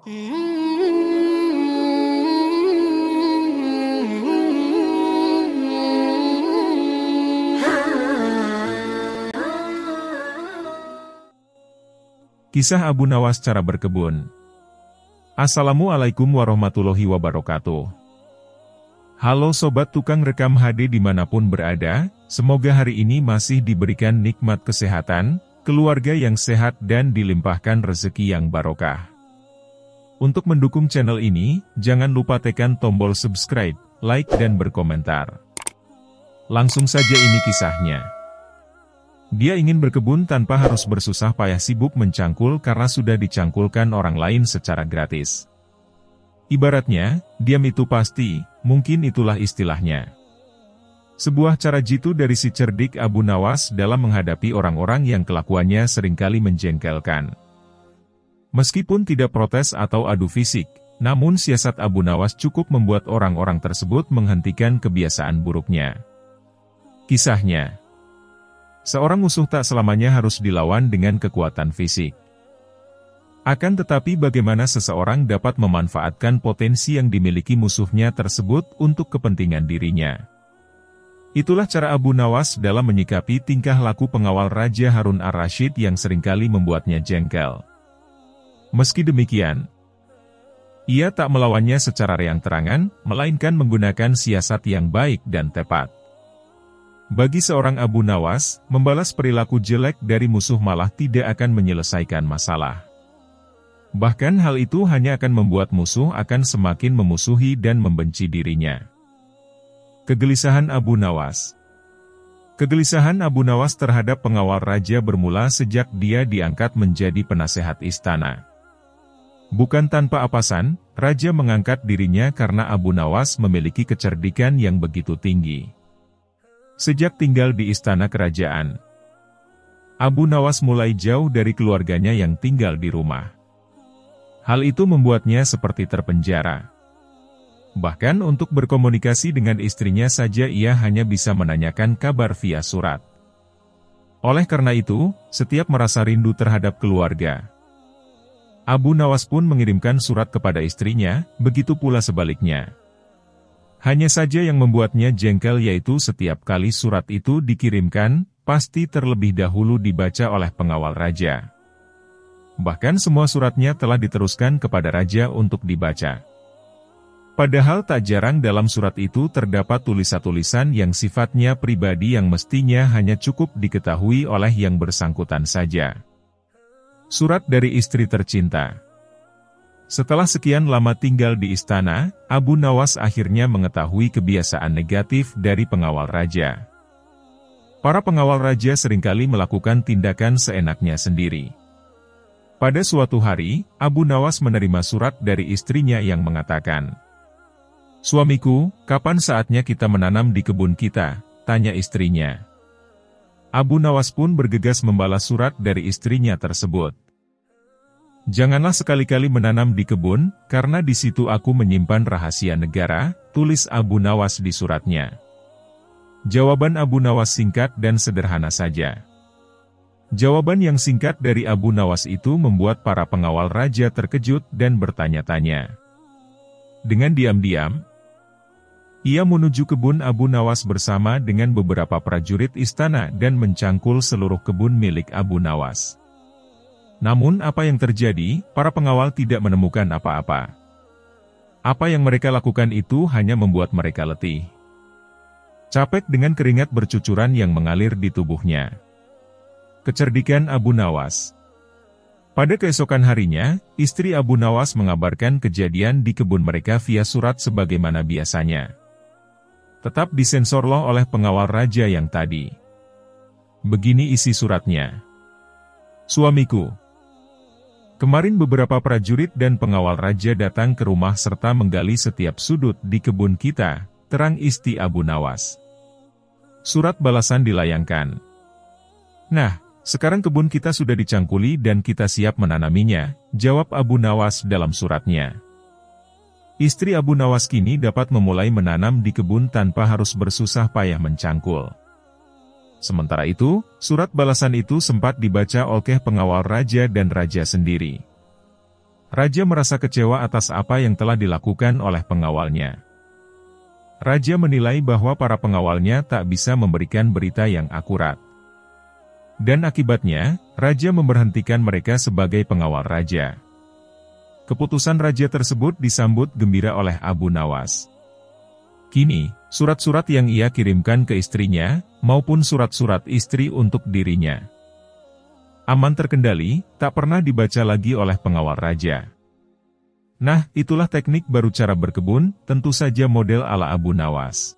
Kisah Abu Nawas cara berkebun. Assalamualaikum warahmatullahi wabarakatuh. Halo sobat tukang rekam HD dimanapun berada, semoga hari ini masih diberikan nikmat kesehatan, keluarga yang sehat dan dilimpahkan rezeki yang barokah. Untuk mendukung channel ini, jangan lupa tekan tombol subscribe, like dan berkomentar. Langsung saja ini kisahnya. Dia ingin berkebun tanpa harus bersusah payah sibuk mencangkul karena sudah dicangkulkan orang lain secara gratis. Ibaratnya, diam itu pasti, mungkin itulah istilahnya. Sebuah cara jitu dari si cerdik Abu Nawas dalam menghadapi orang-orang yang kelakuannya seringkali menjengkelkan. Meskipun tidak protes atau adu fisik, namun siasat Abu Nawas cukup membuat orang-orang tersebut menghentikan kebiasaan buruknya. Kisahnya. Seorang musuh tak selamanya harus dilawan dengan kekuatan fisik. Akan tetapi bagaimana seseorang dapat memanfaatkan potensi yang dimiliki musuhnya tersebut untuk kepentingan dirinya. Itulah cara Abu Nawas dalam menyikapi tingkah laku pengawal Raja Harun ar-Rasyid yang seringkali membuatnya jengkel. Meski demikian, ia tak melawannya secara terang-terangan, melainkan menggunakan siasat yang baik dan tepat. Bagi seorang Abu Nawas, membalas perilaku jelek dari musuh malah tidak akan menyelesaikan masalah. Bahkan hal itu hanya akan membuat musuh akan semakin memusuhi dan membenci dirinya. Kegelisahan Abu Nawas. Kegelisahan Abu Nawas terhadap pengawal raja bermula sejak dia diangkat menjadi penasehat istana. Bukan tanpa alasan, raja mengangkat dirinya karena Abu Nawas memiliki kecerdikan yang begitu tinggi. Sejak tinggal di istana kerajaan, Abu Nawas mulai jauh dari keluarganya yang tinggal di rumah. Hal itu membuatnya seperti terpenjara. Bahkan untuk berkomunikasi dengan istrinya saja ia hanya bisa menanyakan kabar via surat. Oleh karena itu, setiap merasa rindu terhadap keluarga, Abu Nawas pun mengirimkan surat kepada istrinya, begitu pula sebaliknya. Hanya saja yang membuatnya jengkel yaitu setiap kali surat itu dikirimkan, pasti terlebih dahulu dibaca oleh pengawal raja. Bahkan semua suratnya telah diteruskan kepada raja untuk dibaca. Padahal tak jarang dalam surat itu terdapat tulisan-tulisan yang sifatnya pribadi yang mestinya hanya cukup diketahui oleh yang bersangkutan saja. Surat dari istri tercinta. Setelah sekian lama tinggal di istana, Abu Nawas akhirnya mengetahui kebiasaan negatif dari pengawal raja. Para pengawal raja seringkali melakukan tindakan seenaknya sendiri. Pada suatu hari, Abu Nawas menerima surat dari istrinya yang mengatakan, "Suamiku, kapan saatnya kita menanam di kebun kita?" tanya istrinya. Abu Nawas pun bergegas membalas surat dari istrinya tersebut. "Janganlah sekali-kali menanam di kebun, karena di situ aku menyimpan rahasia negara," tulis Abu Nawas di suratnya. Jawaban Abu Nawas singkat dan sederhana saja. Jawaban yang singkat dari Abu Nawas itu membuat para pengawal raja terkejut dan bertanya-tanya. Dengan diam-diam, ia menuju kebun Abu Nawas bersama dengan beberapa prajurit istana dan mencangkul seluruh kebun milik Abu Nawas. Namun apa yang terjadi, para pengawal tidak menemukan apa-apa. Apa yang mereka lakukan itu hanya membuat mereka letih. Capek dengan keringat bercucuran yang mengalir di tubuhnya. Kecerdikan Abu Nawas. Pada keesokan harinya, istri Abu Nawas mengabarkan kejadian di kebun mereka via surat sebagaimana biasanya. Tetap disensor loh oleh pengawal raja yang tadi. Begini isi suratnya. "Suamiku, kemarin beberapa prajurit dan pengawal raja datang ke rumah serta menggali setiap sudut di kebun kita," terang istri Abu Nawas. Surat balasan dilayangkan. "Nah, sekarang kebun kita sudah dicangkuli dan kita siap menanaminya," jawab Abu Nawas dalam suratnya. Istri Abu Nawas kini dapat memulai menanam di kebun tanpa harus bersusah payah mencangkul. Sementara itu, surat balasan itu sempat dibaca oleh pengawal raja dan raja sendiri. Raja merasa kecewa atas apa yang telah dilakukan oleh pengawalnya. Raja menilai bahwa para pengawalnya tak bisa memberikan berita yang akurat. Dan akibatnya, Raja memberhentikan mereka sebagai pengawal Raja. Keputusan Raja tersebut disambut gembira oleh Abu Nawas. Kini, surat-surat yang ia kirimkan ke istrinya, maupun surat-surat istri untuk dirinya, aman terkendali, tak pernah dibaca lagi oleh pengawal Raja. Nah, itulah teknik baru cara berkebun, tentu saja model ala Abu Nawas.